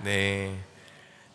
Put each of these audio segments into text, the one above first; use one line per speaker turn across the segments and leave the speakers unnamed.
네.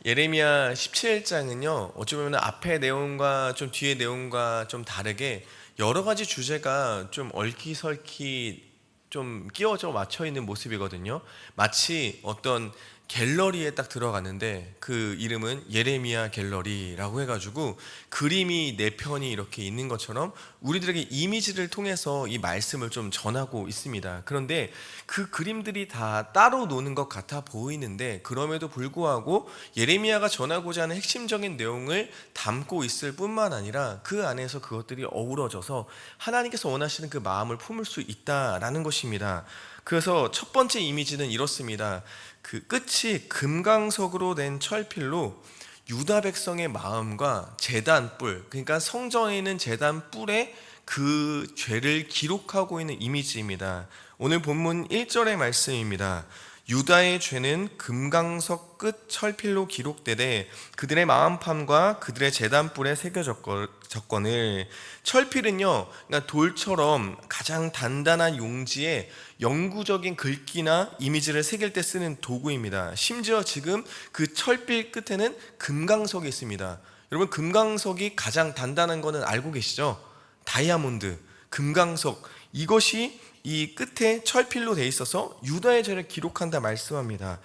예레미야 17장은요, 어찌 보면 앞의 내용과 좀 뒤의 내용과 좀 다르게 여러 가지 주제가 좀 얽히설키 좀 끼워져 맞춰 있는 모습이거든요. 마치 어떤 갤러리에 딱 들어갔는데 그 이름은 예레미야 갤러리라고 해가지고 그림이 네 편이 이렇게 있는 것처럼 우리들에게 이미지를 통해서 이 말씀을 좀 전하고 있습니다. 그런데 그 그림들이 다 따로 노는 것 같아 보이는데, 그럼에도 불구하고 예레미야가 전하고자 하는 핵심적인 내용을 담고 있을 뿐만 아니라 그 안에서 그것들이 어우러져서 하나님께서 원하시는 그 마음을 품을 수 있다라는 것입니다. 그래서 첫 번째 이미지는 이렇습니다. 그 끝이 금강석으로 된 철필로 유다 백성의 마음과 제단 뿔, 그러니까 성전에 있는 제단 뿔에 그 죄를 기록하고 있는 이미지입니다. 오늘 본문 1절의 말씀입니다. 유다의 죄는 금강석 끝 철필로 기록되되 그들의 마음판과 그들의 제단뿔에 새겨졌거늘. 철필은요, 그러니까 돌처럼 가장 단단한 용지에 영구적인 글귀나 이미지를 새길 때 쓰는 도구입니다. 심지어 지금 그 철필 끝에는 금강석이 있습니다. 여러분, 금강석이 가장 단단한 거는 알고 계시죠? 다이아몬드, 금강석, 이것이 이 끝에 철필로 돼 있어서 유다의 죄를 기록한다 말씀합니다.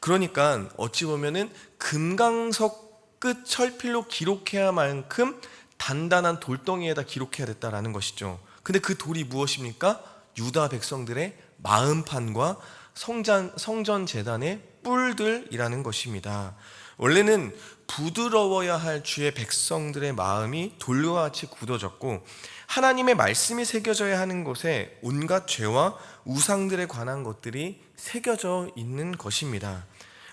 그러니까 어찌 보면은 금강석 끝 철필로 기록해야만큼 단단한 돌덩이에다 기록해야 됐다라는 것이죠. 근데 그 돌이 무엇입니까? 유다 백성들의 마음판과 성전 제단의 뿔들이라는 것입니다. 원래는 부드러워야 할 주의 백성들의 마음이 돌과 같이 굳어졌고, 하나님의 말씀이 새겨져야 하는 곳에 온갖 죄와 우상들에 관한 것들이 새겨져 있는 것입니다.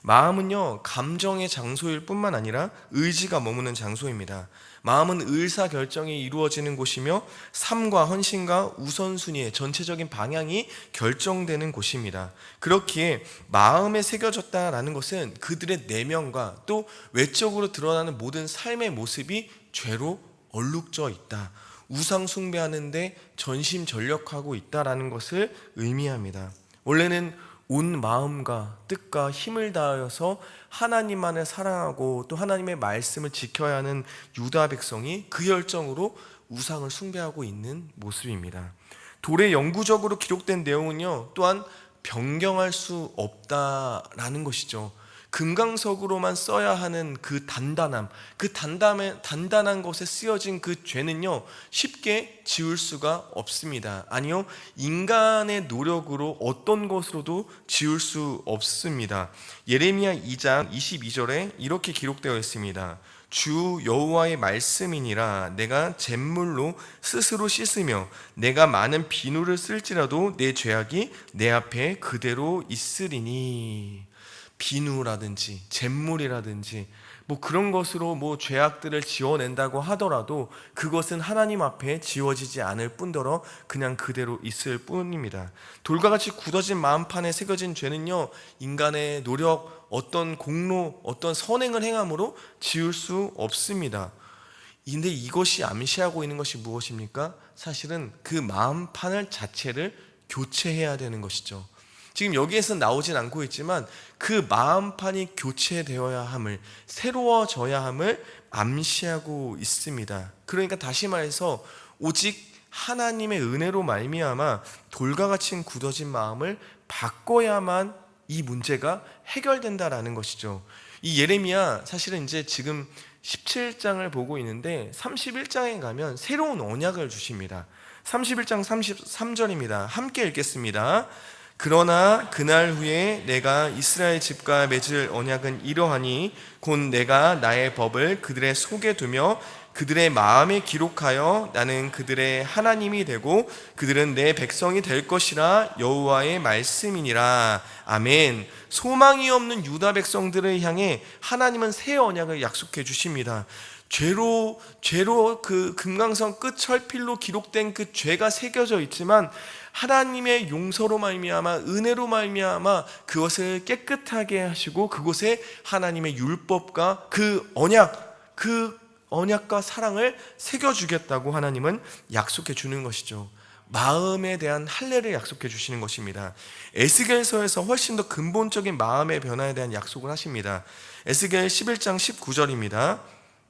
마음은요, 감정의 장소일 뿐만 아니라 의지가 머무는 장소입니다. 마음은 의사결정이 이루어지는 곳이며 삶과 헌신과 우선순위의 전체적인 방향이 결정되는 곳입니다. 그렇기에 마음에 새겨졌다라는 것은 그들의 내면과 또 외적으로 드러나는 모든 삶의 모습이 죄로 얼룩져 있다, 우상 숭배하는데 전심전력하고 있다라는 것을 의미합니다. 원래는 온 마음과 뜻과 힘을 다하여서 하나님만을 사랑하고 또 하나님의 말씀을 지켜야 하는 유다 백성이 그 열정으로 우상을 숭배하고 있는 모습입니다. 돌에 영구적으로 기록된 내용은요, 또한 변경할 수 없다라는 것이죠. 금강석으로만 써야 하는 그 단단함, 그 단단한 것에 쓰여진 그 죄는요, 쉽게 지울 수가 없습니다. 아니요, 인간의 노력으로 어떤 것으로도 지울 수 없습니다. 예레미야 2장 22절에 이렇게 기록되어 있습니다. 주 여호와의 말씀이니라. 내가 잿물로 스스로 씻으며 내가 많은 비누를 쓸지라도 내 죄악이 내 앞에 그대로 있으리니. 비누라든지 잿물이라든지 뭐 그런 것으로 뭐 죄악들을 지워낸다고 하더라도 그것은 하나님 앞에 지워지지 않을 뿐더러 그냥 그대로 있을 뿐입니다. 돌과 같이 굳어진 마음판에 새겨진 죄는요, 인간의 노력, 어떤 공로, 어떤 선행을 행함으로 지울 수 없습니다. 근데 이것이 암시하고 있는 것이 무엇입니까? 사실은 그 마음판을 자체를 교체해야 되는 것이죠. 지금 여기에서 나오진 않고 있지만 그 마음판이 교체되어야 함을, 새로워져야 함을 암시하고 있습니다. 그러니까 다시 말해서 오직 하나님의 은혜로 말미암아 돌과 같이 굳어진 마음을 바꿔야만 이 문제가 해결된다라는 것이죠. 이 예레미야 사실은 이제 지금 17장을 보고 있는데 31장에 가면 새로운 언약을 주십니다. 31장 33절입니다. 함께 읽겠습니다. 그러나 그날 후에 내가 이스라엘 집과 맺을 언약은 이러하니 곧 내가 나의 법을 그들의 속에 두며 그들의 마음에 기록하여 나는 그들의 하나님이 되고 그들은 내 백성이 될 것이라. 여호와의 말씀이니라. 아멘. 소망이 없는 유다 백성들을 향해 하나님은 새 언약을 약속해 주십니다. 죄로 그 금강석 끝 철필로 기록된 그 죄가 새겨져 있지만 하나님의 용서로 말미암아, 은혜로 말미암아 그것을 깨끗하게 하시고 그곳에 하나님의 율법과 그 언약과 사랑을 새겨주겠다고 하나님은 약속해 주는 것이죠. 마음에 대한 할례를 약속해 주시는 것입니다. 에스겔서에서 훨씬 더 근본적인 마음의 변화에 대한 약속을 하십니다. 에스겔 11장 19절입니다.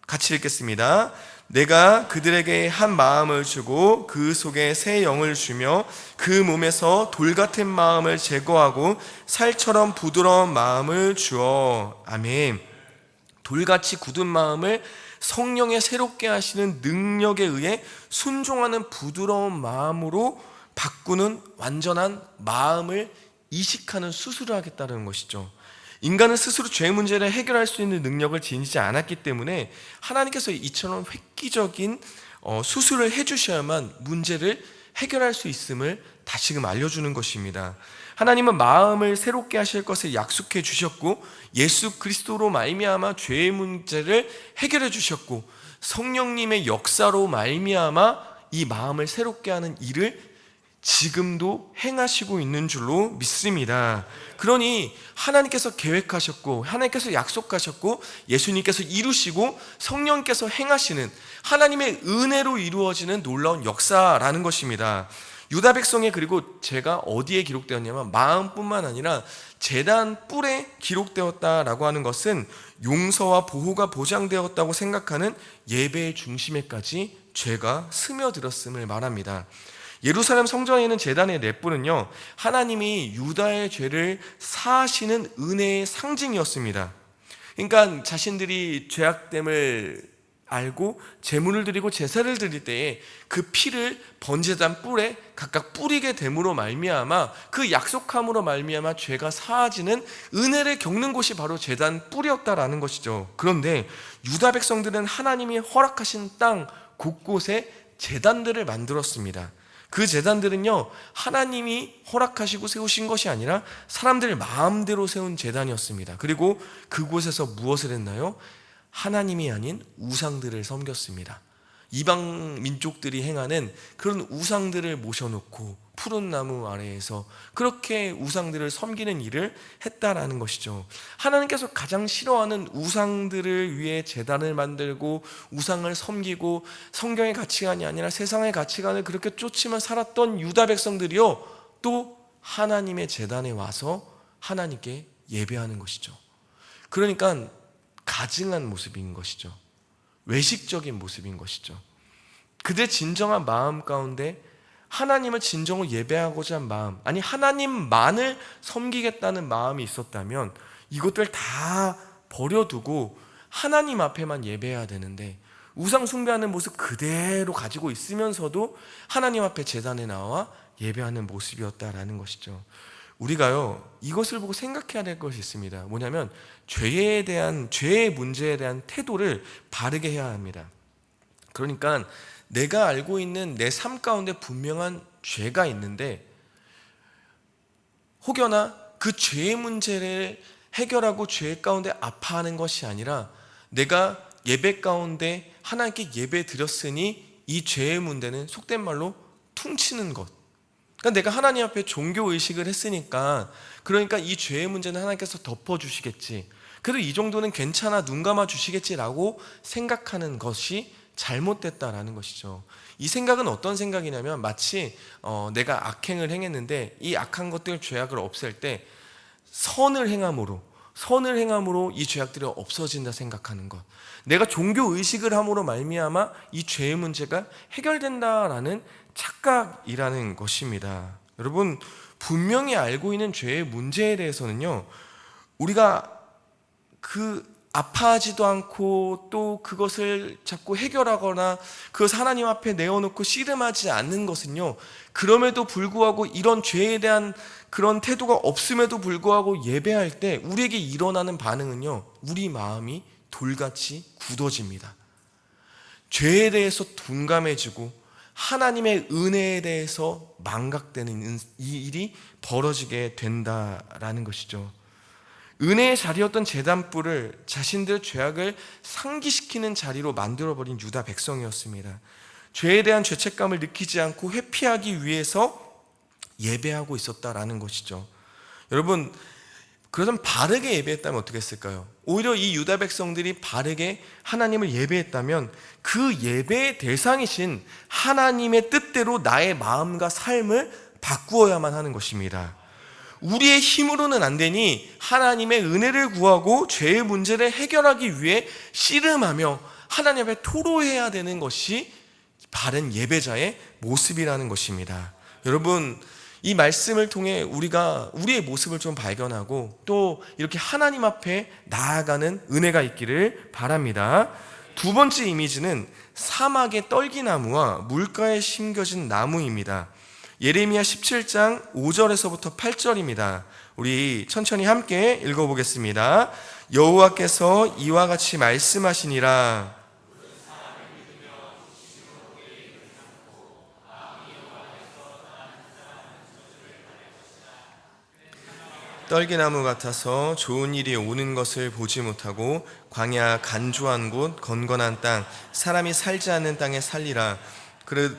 같이 읽겠습니다. 내가 그들에게 한 마음을 주고 그 속에 새 영을 주며 그 몸에서 돌 같은 마음을 제거하고 살처럼 부드러운 마음을 주어. 아멘. 돌같이 굳은 마음을 성령의 새롭게 하시는 능력에 의해 순종하는 부드러운 마음으로 바꾸는 완전한 마음을 이식하는 수술을 하겠다는 것이죠. 인간은 스스로 죄 문제를 해결할 수 있는 능력을 지니지 않았기 때문에 하나님께서 이처럼 획기적인 수술을 해주셔야만 문제를 해결할 수 있음을 다시금 알려주는 것입니다. 하나님은 마음을 새롭게 하실 것을 약속해 주셨고 예수 그리스도로 말미암아 죄의 문제를 해결해 주셨고 성령님의 역사로 말미암아 이 마음을 새롭게 하는 일을 지금도 행하시고 있는 줄로 믿습니다. 그러니 하나님께서 계획하셨고 하나님께서 약속하셨고 예수님께서 이루시고 성령께서 행하시는 하나님의 은혜로 이루어지는 놀라운 역사라는 것입니다. 유다 백성의 그리고 죄가 어디에 기록되었냐면 마음뿐만 아니라 제단 뿔에 기록되었다라고 하는 것은 용서와 보호가 보장되었다고 생각하는 예배의 중심에까지 죄가 스며들었음을 말합니다. 예루살렘 성전에 있는 제단의 네 뿔은요, 하나님이 유다의 죄를 사하시는 은혜의 상징이었습니다. 그러니까 자신들이 죄악됨을 알고 제물을 드리고 제사를 드릴 때에 그 피를 번제단 뿔에 각각 뿌리게 됨으로 말미암아 그 약속함으로 말미암아 죄가 사하지는 은혜를 겪는 곳이 바로 제단 뿔이었다라는 것이죠. 그런데 유다 백성들은 하나님이 허락하신 땅 곳곳에 제단들을 만들었습니다. 그 제단들은요, 하나님이 허락하시고 세우신 것이 아니라 사람들 마음대로 세운 제단이었습니다. 그리고 그곳에서 무엇을 했나요? 하나님이 아닌 우상들을 섬겼습니다. 이방 민족들이 행하는 그런 우상들을 모셔놓고 푸른 나무 아래에서 그렇게 우상들을 섬기는 일을 했다라는 것이죠. 하나님께서 가장 싫어하는 우상들을 위해 제단을 만들고 우상을 섬기고 성경의 가치관이 아니라 세상의 가치관을 그렇게 쫓으며 살았던 유다 백성들이요, 또 하나님의 제단에 와서 하나님께 예배하는 것이죠. 그러니까 가증한 모습인 것이죠. 외식적인 모습인 것이죠. 그들의 진정한 마음 가운데 하나님을 진정으로 예배하고자 한 마음, 아니 하나님만을 섬기겠다는 마음이 있었다면 이것들 다 버려두고 하나님 앞에만 예배해야 되는데 우상 숭배하는 모습 그대로 가지고 있으면서도 하나님 앞에 제단에 나와 예배하는 모습이었다라는 것이죠. 우리가요, 이것을 보고 생각해야 될 것이 있습니다. 뭐냐면 죄의 문제에 대한 태도를 바르게 해야 합니다. 그러니까 내가 알고 있는 내 삶 가운데 분명한 죄가 있는데 혹여나 그 죄의 문제를 해결하고 죄 가운데 아파하는 것이 아니라 내가 예배 가운데 하나님께 예배 드렸으니 이 죄의 문제는 속된 말로 퉁치는 것, 그러니까 내가 하나님 앞에 종교의식을 했으니까 그러니까 이 죄의 문제는 하나님께서 덮어주시겠지, 그래도 이 정도는 괜찮아 눈 감아 주시겠지라고 생각하는 것이 잘못됐다라는 것이죠. 이 생각은 어떤 생각이냐면 마치 내가 악행을 행했는데 이 악한 것들 죄악을 없앨 때 선을 행함으로 이 죄악들이 없어진다 생각하는 것, 내가 종교의식을 함으로 말미암아 이 죄의 문제가 해결된다라는 착각이라는 것입니다. 여러분, 분명히 알고 있는 죄의 문제에 대해서는요, 우리가 아파하지도 않고 또 그것을 자꾸 해결하거나 그것을 하나님 앞에 내어놓고 씨름하지 않는 것은요, 그럼에도 불구하고 이런 죄에 대한 그런 태도가 없음에도 불구하고 예배할 때 우리에게 일어나는 반응은요, 우리 마음이 돌같이 굳어집니다. 죄에 대해서 둔감해지고 하나님의 은혜에 대해서 망각되는 이 일이 벌어지게 된다라는 것이죠. 은혜의 자리였던 제단뿔을 자신들의 죄악을 상기시키는 자리로 만들어버린 유다 백성이었습니다. 죄에 대한 죄책감을 느끼지 않고 회피하기 위해서 예배하고 있었다라는 것이죠. 여러분, 그러면 바르게 예배했다면 어떻게 했을까요? 오히려 이 유다 백성들이 바르게 하나님을 예배했다면 그 예배의 대상이신 하나님의 뜻대로 나의 마음과 삶을 바꾸어야만 하는 것입니다. 우리의 힘으로는 안 되니 하나님의 은혜를 구하고 죄의 문제를 해결하기 위해 씨름하며 하나님 앞에 토로해야 되는 것이 바른 예배자의 모습이라는 것입니다. 여러분, 이 말씀을 통해 우리가 우리의 모습을 좀 발견하고 또 이렇게 하나님 앞에 나아가는 은혜가 있기를 바랍니다. 두 번째 이미지는 사막의 떨기나무와 물가에 심겨진 나무입니다. 예레미야 17장 5절에서부터 8절입니다. 우리 천천히 함께 읽어보겠습니다. 여호와께서 이와 같이 말씀하시니라. 떨기나무 같아서 좋은 일이 오는 것을 보지 못하고 광야 간조한 곳 건건한 땅 사람이 살지 않는 땅에 살리라. 그릇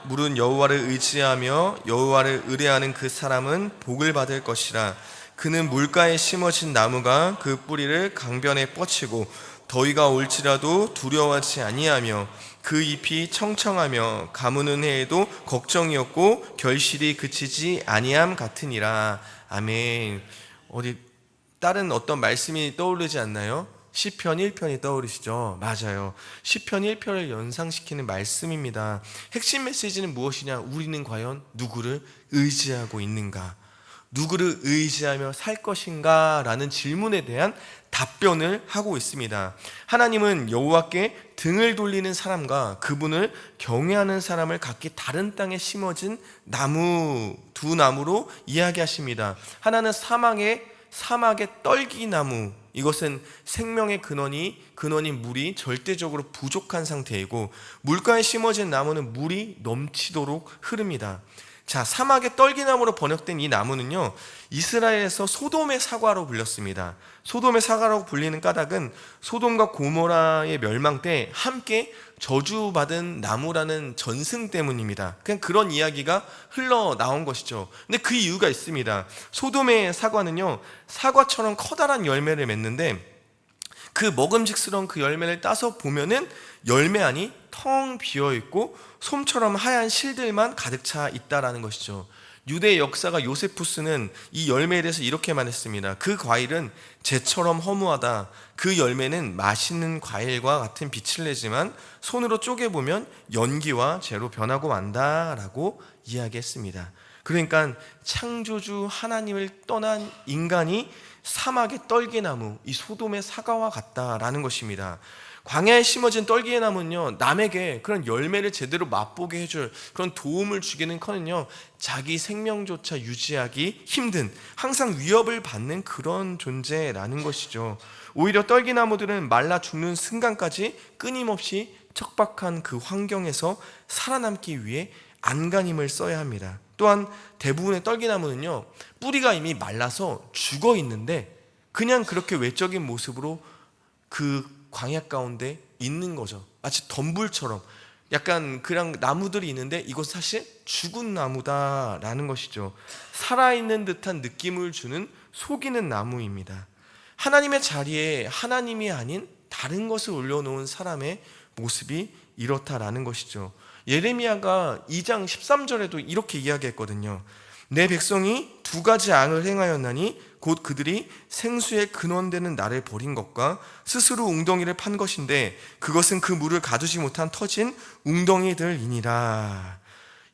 물은 여호와를 의지하며 여호와를 의뢰하는 그 사람은 복을 받을 것이라. 그는 물가에 심어진 나무가 그 뿌리를 강변에 뻗치고 더위가 올지라도 두려워하지 아니하며 그 잎이 청청하며 가무는 해에도 걱정이 없고 결실이 그치지 아니함 같으니라. 아멘. 어디 다른 어떤 말씀이 떠오르지 않나요? 시편 1편이 떠오르시죠? 맞아요. 시편 1편을 연상시키는 말씀입니다. 핵심 메시지는 무엇이냐? 우리는 과연 누구를 의지하고 있는가? 누구를 의지하며 살 것인가? 라는 질문에 대한 답변을 하고 있습니다. 하나님은 여호와께 등을 돌리는 사람과 그분을 경외하는 사람을 각기 다른 땅에 심어진 나무, 두 나무로 이야기하십니다. 하나는 사막의 떨기나무, 이것은 생명의 근원인 물이 절대적으로 부족한 상태이고, 물가에 심어진 나무는 물이 넘치도록 흐릅니다. 자, 사막의 떨기나무로 번역된 이 나무는요, 이스라엘에서 소돔의 사과로 불렸습니다. 소돔의 사과라고 불리는 까닭은 소돔과 고모라의 멸망 때 함께 저주받은 나무라는 전승 때문입니다. 그냥 그런 이야기가 흘러나온 것이죠. 근데 그 이유가 있습니다. 소돔의 사과는요, 사과처럼 커다란 열매를 맺는데 그 먹음직스러운 그 열매를 따서 보면은 열매 안이 텅 비어있고 솜처럼 하얀 실들만 가득 차 있다라는 것이죠. 유대 역사가 요세푸스는 이 열매에 대해서 이렇게 말했습니다. 그 과일은 재처럼 허무하다. 그 열매는 맛있는 과일과 같은 빛을 내지만 손으로 쪼개보면 연기와 재로 변하고 만다라고 이야기했습니다. 그러니까 창조주 하나님을 떠난 인간이 사막의 떨기나무, 이 소돔의 사과와 같다라는 것입니다. 광야에 심어진 떨기나무는요, 남에게 그런 열매를 제대로 맛보게 해줄 그런 도움을 주기는커녕 자기 생명조차 유지하기 힘든, 항상 위협을 받는 그런 존재라는 것이죠. 오히려 떨기나무들은 말라 죽는 순간까지 끊임없이 척박한 그 환경에서 살아남기 위해 안간힘을 써야 합니다. 또한 대부분의 떨기나무는요, 뿌리가 이미 말라서 죽어 있는데 그냥 그렇게 외적인 모습으로 그 광야 가운데 있는 거죠. 마치 덤불처럼 약간 그냥 나무들이 있는데 이것 사실 죽은 나무다라는 것이죠. 살아있는 듯한 느낌을 주는 속이는 나무입니다. 하나님의 자리에 하나님이 아닌 다른 것을 올려놓은 사람의 모습이 이렇다라는 것이죠. 예레미야가 2장 13절에도 이렇게 이야기했거든요. 내 백성이 두 가지 앙을 행하였나니 곧 그들이 생수의 근원되는 나를 버린 것과 스스로 웅덩이를 판 것인데 그것은 그 물을 가두지 못한 터진 웅덩이들이니라.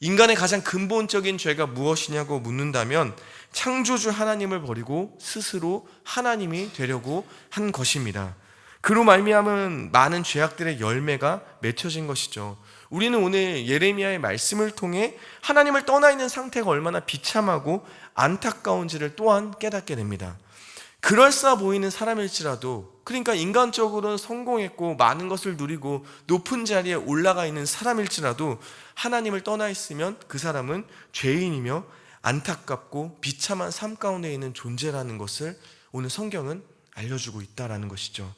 인간의 가장 근본적인 죄가 무엇이냐고 묻는다면 창조주 하나님을 버리고 스스로 하나님이 되려고 한 것입니다. 그로 말미암은 많은 죄악들의 열매가 맺혀진 것이죠. 우리는 오늘 예레미야의 말씀을 통해 하나님을 떠나 있는 상태가 얼마나 비참하고 안타까운지를 또한 깨닫게 됩니다. 그럴싸 보이는 사람일지라도, 그러니까 인간적으로는 성공했고 많은 것을 누리고 높은 자리에 올라가 있는 사람일지라도 하나님을 떠나 있으면 그 사람은 죄인이며 안타깝고 비참한 삶 가운데 있는 존재라는 것을 오늘 성경은 알려주고 있다는 것이죠.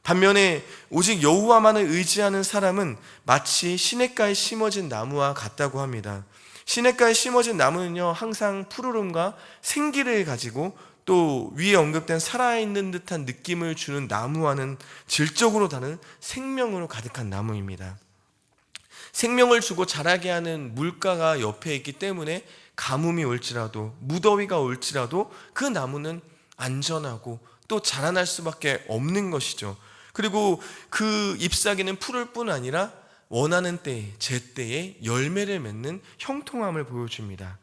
반면에 오직 여호와만을 의지하는 사람은 마치 시냇가에 심어진 나무와 같다고 합니다. 시냇가에 심어진 나무는요, 항상 푸르름과 생기를 가지고 또 위에 언급된 살아있는 듯한 느낌을 주는 나무와는 질적으로 다른 생명으로 가득한 나무입니다. 생명을 주고 자라게 하는 물가가 옆에 있기 때문에 가뭄이 올지라도 무더위가 올지라도 그 나무는 안전하고 또 자라날 수밖에 없는 것이죠. 그리고 그 잎사귀는 푸를 뿐 아니라 원하는 때에 제때에 열매를 맺는 형통함을 보여줍니다.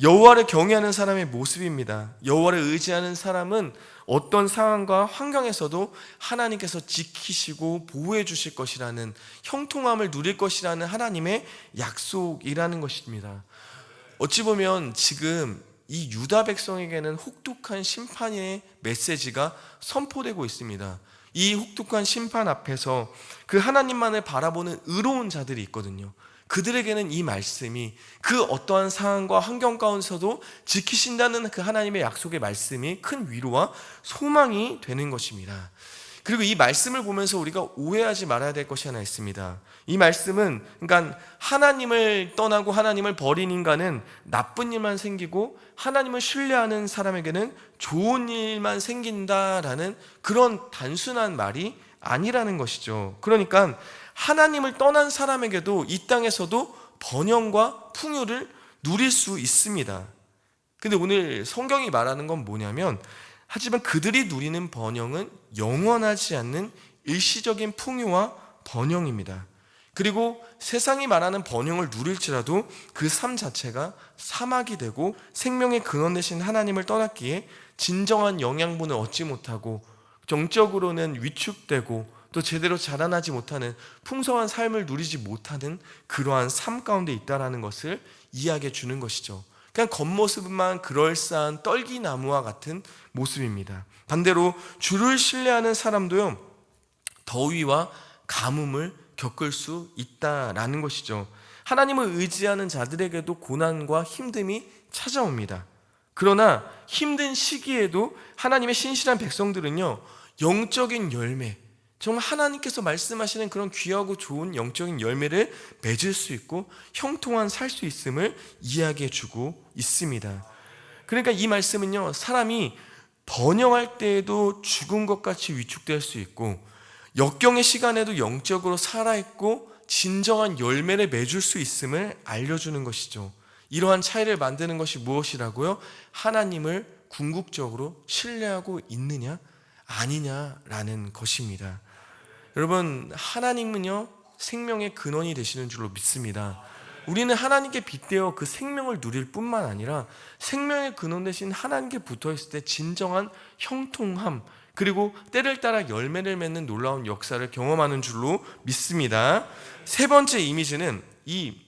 여호와를 경외하는 사람의 모습입니다. 여호와를 의지하는 사람은 어떤 상황과 환경에서도 하나님께서 지키시고 보호해 주실 것이라는 형통함을 누릴 것이라는 하나님의 약속이라는 것입니다. 어찌 보면 지금 이 유다 백성에게는 혹독한 심판의 메시지가 선포되고 있습니다. 이 혹독한 심판 앞에서 그 하나님만을 바라보는 의로운 자들이 있거든요. 그들에게는 이 말씀이 그 어떠한 상황과 환경 가운데서도 지키신다는 그 하나님의 약속의 말씀이 큰 위로와 소망이 되는 것입니다. 그리고 이 말씀을 보면서 우리가 오해하지 말아야 될 것이 하나 있습니다. 이 말씀은 그러니까 하나님을 떠나고 하나님을 버린 인간은 나쁜 일만 생기고 하나님을 신뢰하는 사람에게는 좋은 일만 생긴다라는 그런 단순한 말이 아니라는 것이죠. 그러니까 하나님을 떠난 사람에게도 이 땅에서도 번영과 풍요를 누릴 수 있습니다. 근데 오늘 성경이 말하는 건 뭐냐면, 하지만 그들이 누리는 번영은 영원하지 않는 일시적인 풍요와 번영입니다. 그리고 세상이 말하는 번영을 누릴지라도 그 삶 자체가 사막이 되고 생명의 근원 되신 하나님을 떠났기에 진정한 영양분을 얻지 못하고 정적으로는 위축되고 또 제대로 자라나지 못하는 풍성한 삶을 누리지 못하는 그러한 삶 가운데 있다는 것을 이야기해 주는 것이죠. 그냥 겉모습만 그럴싸한 떨기나무와 같은 모습입니다. 반대로 주를 신뢰하는 사람도요, 더위와 가뭄을 겪을 수 있다라는 것이죠. 하나님을 의지하는 자들에게도 고난과 힘듦이 찾아옵니다. 그러나 힘든 시기에도 하나님의 신실한 백성들은요, 영적인 열매, 정말 하나님께서 말씀하시는 그런 귀하고 좋은 영적인 열매를 맺을 수 있고 형통한 살 수 있음을 이야기해 주고 있습니다. 그러니까 이 말씀은요, 사람이 번영할 때에도 죽은 것 같이 위축될 수 있고 역경의 시간에도 영적으로 살아있고 진정한 열매를 맺을 수 있음을 알려주는 것이죠. 이러한 차이를 만드는 것이 무엇이라고요? 하나님을 궁극적으로 신뢰하고 있느냐 아니냐라는 것입니다. 여러분, 하나님은요, 생명의 근원이 되시는 줄로 믿습니다. 우리는 하나님께 빗대어 그 생명을 누릴 뿐만 아니라 생명의 근원 되신 하나님께 붙어있을 때 진정한 형통함, 그리고 때를 따라 열매를 맺는 놀라운 역사를 경험하는 줄로 믿습니다. 세 번째 이미지는 이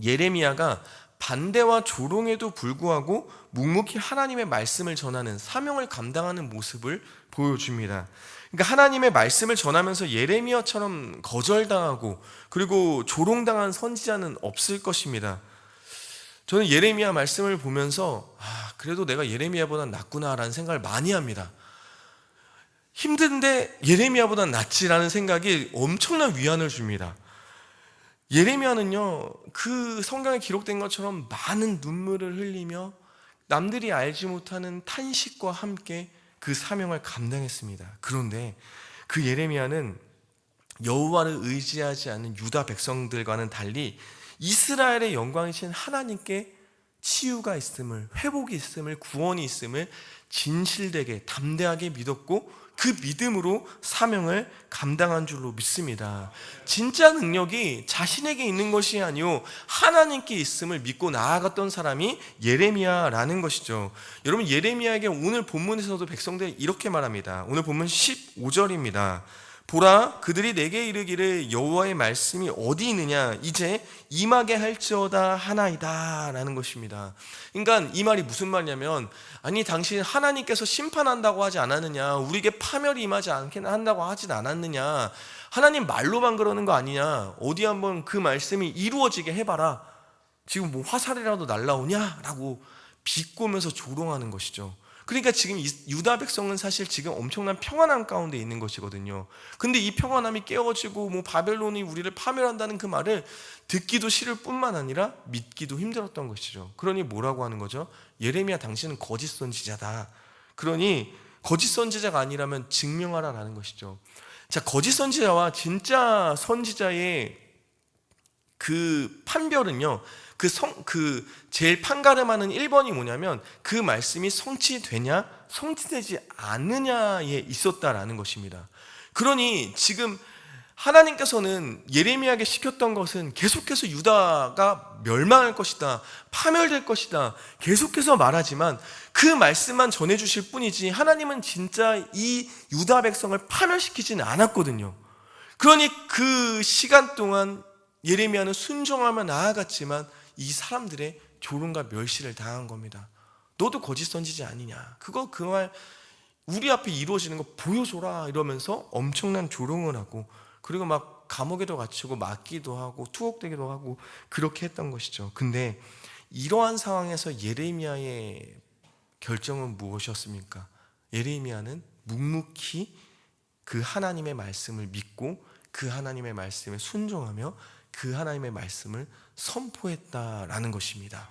예레미야가 반대와 조롱에도 불구하고 묵묵히 하나님의 말씀을 전하는 사명을 감당하는 모습을 보여줍니다. 그러니까 하나님의 말씀을 전하면서 예레미야처럼 거절당하고 그리고 조롱당한 선지자는 없을 것입니다. 저는 예레미야 말씀을 보면서 그래도 내가 예레미야보다 낫구나라는 생각을 많이 합니다. 힘든데 예레미야보다 낫지라는 생각이 엄청난 위안을 줍니다. 예레미야는요, 그 성경에 기록된 것처럼 많은 눈물을 흘리며 남들이 알지 못하는 탄식과 함께 그 사명을 감당했습니다. 그런데 그 예레미야는 여호와를 의지하지 않는 유다 백성들과는 달리 이스라엘의 영광이신 하나님께 치유가 있음을, 회복이 있음을, 구원이 있음을 진실되게 담대하게 믿었고 그 믿음으로 사명을 감당한 줄로 믿습니다. 진짜 능력이 자신에게 있는 것이 아니오 하나님께 있음을 믿고 나아갔던 사람이 예레미야라는 것이죠. 여러분, 예레미야에게 오늘 본문에서도 백성들이 이렇게 말합니다. 오늘 본문 15절입니다. 보라, 그들이 내게 이르기를 여호와의 말씀이 어디 있느냐, 이제 임하게 할지어다 하나이다 라는 것입니다. 그러니까 이 말이 무슨 말이냐면, 아니 당신 하나님께서 심판한다고 하지 않았느냐, 우리에게 파멸이 임하지 않게 한다고 하진 않았느냐, 하나님 말로만 그러는 거 아니냐, 어디 한번 그 말씀이 이루어지게 해봐라, 지금 뭐 화살이라도 날라오냐 라고 비꼬면서 조롱하는 것이죠. 그러니까 지금 유다 백성은 사실 지금 엄청난 평안함 가운데 있는 것이거든요. 근데 이 평안함이 깨어지고 뭐 바벨론이 우리를 파멸한다는 그 말을 듣기도 싫을 뿐만 아니라 믿기도 힘들었던 것이죠. 그러니 뭐라고 하는 거죠? 예레미야, 당신은 거짓 선지자다. 그러니 거짓 선지자가 아니라면 증명하라라는 것이죠. 자, 거짓 선지자와 진짜 선지자의 그 판별은요, 그 제일 판가름하는 1번이 뭐냐면 그 말씀이 성취되냐 성취되지 않느냐에 있었다라는 것입니다. 그러니 지금 하나님께서는 예레미야에게 시켰던 것은 계속해서 유다가 멸망할 것이다, 파멸될 것이다 계속해서 말하지만 그 말씀만 전해주실 뿐이지 하나님은 진짜 이 유다 백성을 파멸시키지는 않았거든요. 그러니 그 시간 동안 예레미야는 순종하며 나아갔지만 이 사람들의 조롱과 멸시를 당한 겁니다. 너도 거짓 선지자 아니냐, 그거 그 말 우리 앞에 이루어지는 거 보여줘라 이러면서 엄청난 조롱을 하고, 그리고 막 감옥에도 갇히고 맞기도 하고 투옥되기도 하고 그렇게 했던 것이죠. 근데 이러한 상황에서 예레미야의 결정은 무엇이었습니까? 예레미야는 묵묵히 그 하나님의 말씀을 믿고 그 하나님의 말씀에 순종하며 그 하나님의 말씀을 선포했다라는 것입니다.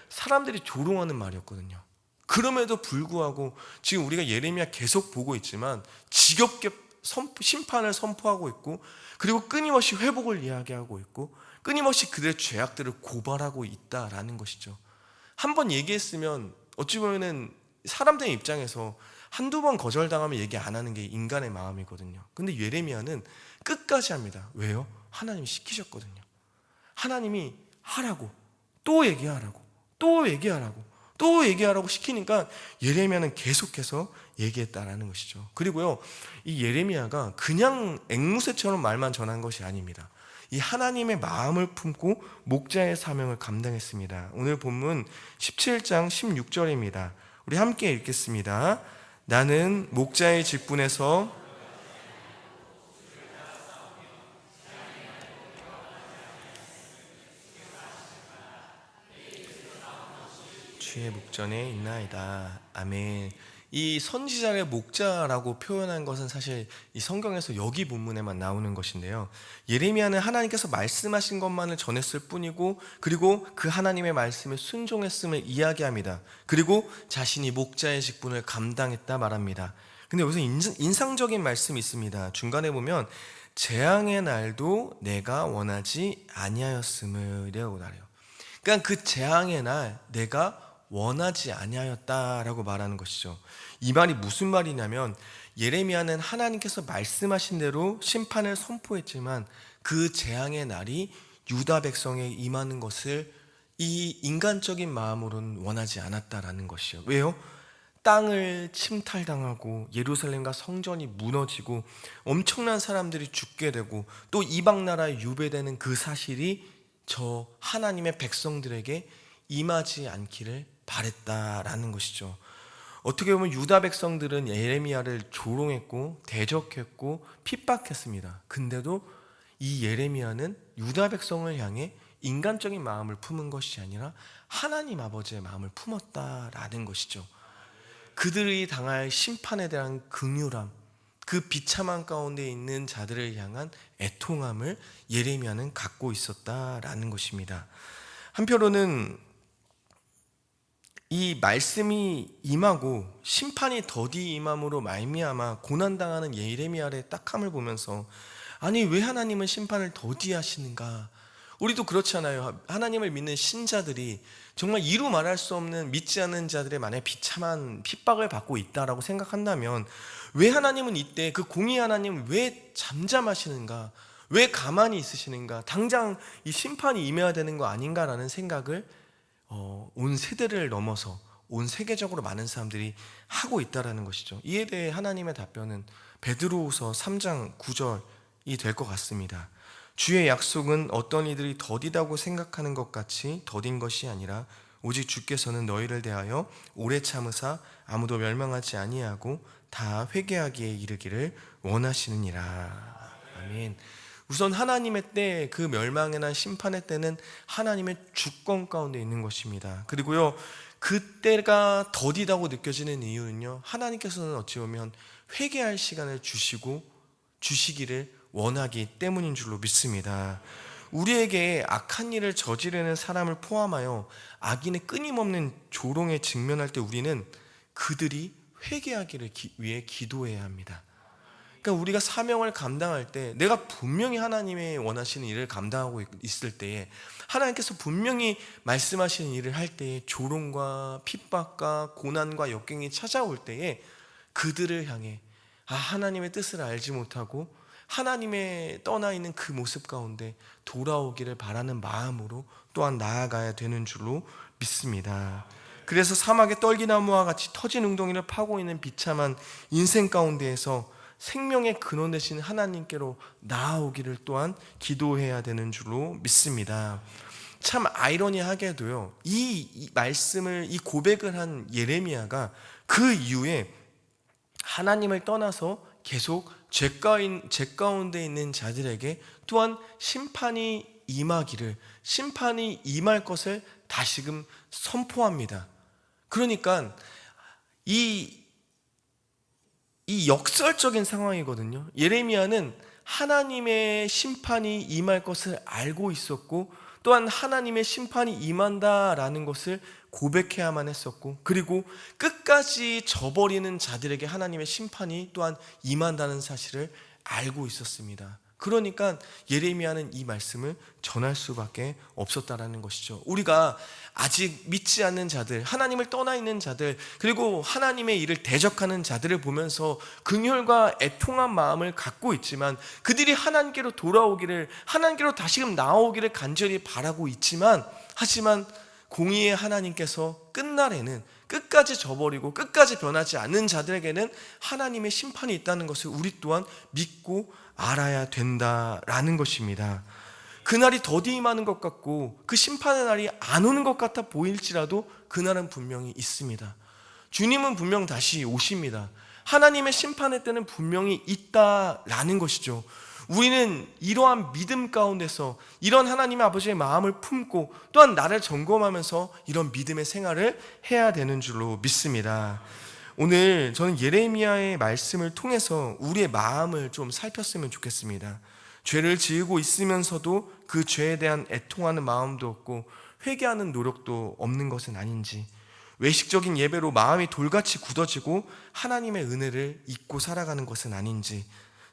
사람들이 조롱하는 말이었거든요. 그럼에도 불구하고 지금 우리가 예레미야 계속 보고 있지만 지겹게 심판을 선포하고 있고, 그리고 끊임없이 회복을 이야기하고 있고, 끊임없이 그들의 죄악들을 고발하고 있다라는 것이죠. 한번 얘기했으면 어찌 보면은 사람들의 입장에서 한두 번 거절당하면 얘기 안 하는 게 인간의 마음이거든요. 근데 예레미야는 끝까지 합니다. 왜요? 하나님이 시키셨거든요. 하나님이 하라고, 또 얘기하라고, 또 얘기하라고, 또 얘기하라고 시키니까 예레미야는 계속해서 얘기했다라는 것이죠. 그리고요, 이 예레미야가 그냥 앵무새처럼 말만 전한 것이 아닙니다. 이 하나님의 마음을 품고 목자의 사명을 감당했습니다. 오늘 본문 17장 16절입니다. 우리 함께 읽겠습니다. 나는 목자의 직분에서 주의 목전에 있나이다. 아멘. 이 선지자의 목자라고 표현한 것은 사실 이 성경에서 여기 본문에만 나오는 것인데요, 예레미야는 하나님께서 말씀하신 것만을 전했을 뿐이고, 그리고 그 하나님의 말씀에 순종했음을 이야기합니다. 그리고 자신이 목자의 직분을 감당했다 말합니다. 근데 여기서 인상적인 말씀이 있습니다. 중간에 보면 재앙의 날도 내가 원하지 아니하였음이라고 말해요. 그러니까 그 재앙의 날 내가 원하지 아니하였다라고 말하는 것이죠. 이 말이 무슨 말이냐면, 예레미야는 하나님께서 말씀하신 대로 심판을 선포했지만 그 재앙의 날이 유다 백성에 임하는 것을 이 인간적인 마음으로는 원하지 않았다라는 것이요. 왜요? 땅을 침탈당하고 예루살렘과 성전이 무너지고 엄청난 사람들이 죽게 되고 또 이방 나라에 유배되는 그 사실이 저 하나님의 백성들에게 임하지 않기를 바랬다라는 것이죠. 어떻게 보면 유다 백성들은 예레미야를 조롱했고 대적했고 핍박했습니다. 근데도 이 예레미야는 유다 백성을 향해 인간적인 마음을 품은 것이 아니라 하나님 아버지의 마음을 품었다라는 것이죠. 그들이 당할 심판에 대한 긍휼함, 그 비참한 가운데 있는 자들을 향한 애통함을 예레미야는 갖고 있었다라는 것입니다. 한편으로는 이 말씀이 임하고 심판이 더디 임함으로 말미암아 고난당하는 예레미야의 딱함을 보면서, 아니 왜 하나님은 심판을 더디 하시는가? 우리도 그렇잖아요. 하나님을 믿는 신자들이 정말 이루 말할 수 없는 믿지 않는 자들의 만약 비참한 핍박을 받고 있다라고 생각한다면 왜 하나님은 이때 그 공의 하나님은 왜 잠잠하시는가? 왜 가만히 있으시는가? 당장 이 심판이 임해야 되는 거 아닌가라는 생각을 온 세대를 넘어서 온 세계적으로 많은 사람들이 하고 있다라는 것이죠. 이에 대해 하나님의 답변은 베드로후서 3장 9절이 될 것 같습니다. 주의 약속은 어떤 이들이 더디다고 생각하는 것 같이 더딘 것이 아니라 오직 주께서는 너희를 대하여 오래 참으사 아무도 멸망하지 아니하고 다 회개하기에 이르기를 원하시느니라. 아멘. 우선 하나님의 때, 그 멸망이나 심판의 때는 하나님의 주권 가운데 있는 것입니다. 그리고요, 그때가 더디다고 느껴지는 이유는요, 하나님께서는 어찌 보면 회개할 시간을 주시기를 원하기 때문인 줄로 믿습니다. 우리에게 악한 일을 저지르는 사람을 포함하여 악인의 끊임없는 조롱에 직면할 때 우리는 그들이 회개하기를 위해 기도해야 합니다. 그러니까 우리가 사명을 감당할 때 내가 분명히 하나님의 원하시는 일을 감당하고 있을 때에, 하나님께서 분명히 말씀하시는 일을 할 때에 조롱과 핍박과 고난과 역경이 찾아올 때에 그들을 향해 하나님의 뜻을 알지 못하고 하나님의 떠나 있는 그 모습 가운데 돌아오기를 바라는 마음으로 또한 나아가야 되는 줄로 믿습니다. 그래서 사막의 떨기나무와 같이 터진 웅덩이를 파고 있는 비참한 인생 가운데에서 생명의 근원 되신 하나님께로 나아오기를 또한 기도해야 되는 줄로 믿습니다. 참 아이러니하게도요, 이 말씀을, 이 고백을 한 예레미야가 그 이후에 하나님을 떠나서 계속 죄 가운데 있는 자들에게 또한 심판이 임할 것을 다시금 선포합니다. 그러니까 이 역설적인 상황이거든요. 예레미야는 하나님의 심판이 임할 것을 알고 있었고, 또한 하나님의 심판이 임한다라는 것을 고백해야만 했었고, 그리고 끝까지 저버리는 자들에게 하나님의 심판이 또한 임한다는 사실을 알고 있었습니다. 그러니까 예레미야는 이 말씀을 전할 수밖에 없었다라는 것이죠. 우리가 아직 믿지 않는 자들, 하나님을 떠나 있는 자들, 그리고 하나님의 일을 대적하는 자들을 보면서 긍휼과 애통한 마음을 갖고 있지만, 그들이 하나님께로 돌아오기를, 하나님께로 다시금 나오기를 간절히 바라고 있지만, 하지만 공의의 하나님께서 끝날에는 끝까지 저버리고 끝까지 변하지 않는 자들에게는 하나님의 심판이 있다는 것을 우리 또한 믿고 알아야 된다라는 것입니다. 그날이 더디 임하는 것 같고 그 심판의 날이 안 오는 것 같아 보일지라도 그날은 분명히 있습니다. 주님은 분명 다시 오십니다. 하나님의 심판의 때는 분명히 있다라는 것이죠. 우리는 이러한 믿음 가운데서 이런 하나님의 아버지의 마음을 품고 또한 나를 점검하면서 이런 믿음의 생활을 해야 되는 줄로 믿습니다. 오늘 저는 예레미야의 말씀을 통해서 우리의 마음을 좀 살폈으면 좋겠습니다. 죄를 지으고 있으면서도 그 죄에 대한 애통하는 마음도 없고 회개하는 노력도 없는 것은 아닌지, 외식적인 예배로 마음이 돌같이 굳어지고 하나님의 은혜를 잊고 살아가는 것은 아닌지,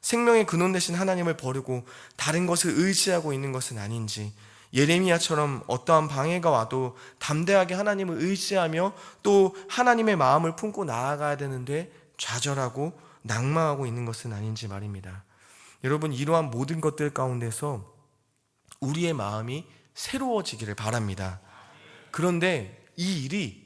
생명의 근원 되신 하나님을 버리고 다른 것을 의지하고 있는 것은 아닌지, 예레미야처럼 어떠한 방해가 와도 담대하게 하나님을 의지하며 또 하나님의 마음을 품고 나아가야 되는데 좌절하고 낙망하고 있는 것은 아닌지 말입니다. 여러분, 이러한 모든 것들 가운데서 우리의 마음이 새로워지기를 바랍니다. 그런데 이 일이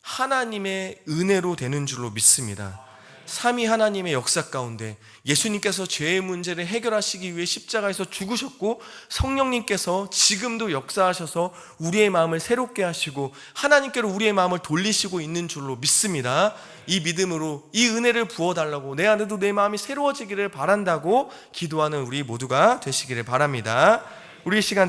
하나님의 은혜로 되는 줄로 믿습니다. 삼위 하나님의 역사 가운데 예수님께서 죄의 문제를 해결하시기 위해 십자가에서 죽으셨고, 성령님께서 지금도 역사하셔서 우리의 마음을 새롭게 하시고 하나님께로 우리의 마음을 돌리시고 있는 줄로 믿습니다. 이 믿음으로 이 은혜를 부어달라고, 내 안에도 내 마음이 새로워지기를 바란다고 기도하는 우리 모두가 되시기를 바랍니다. 우리 시간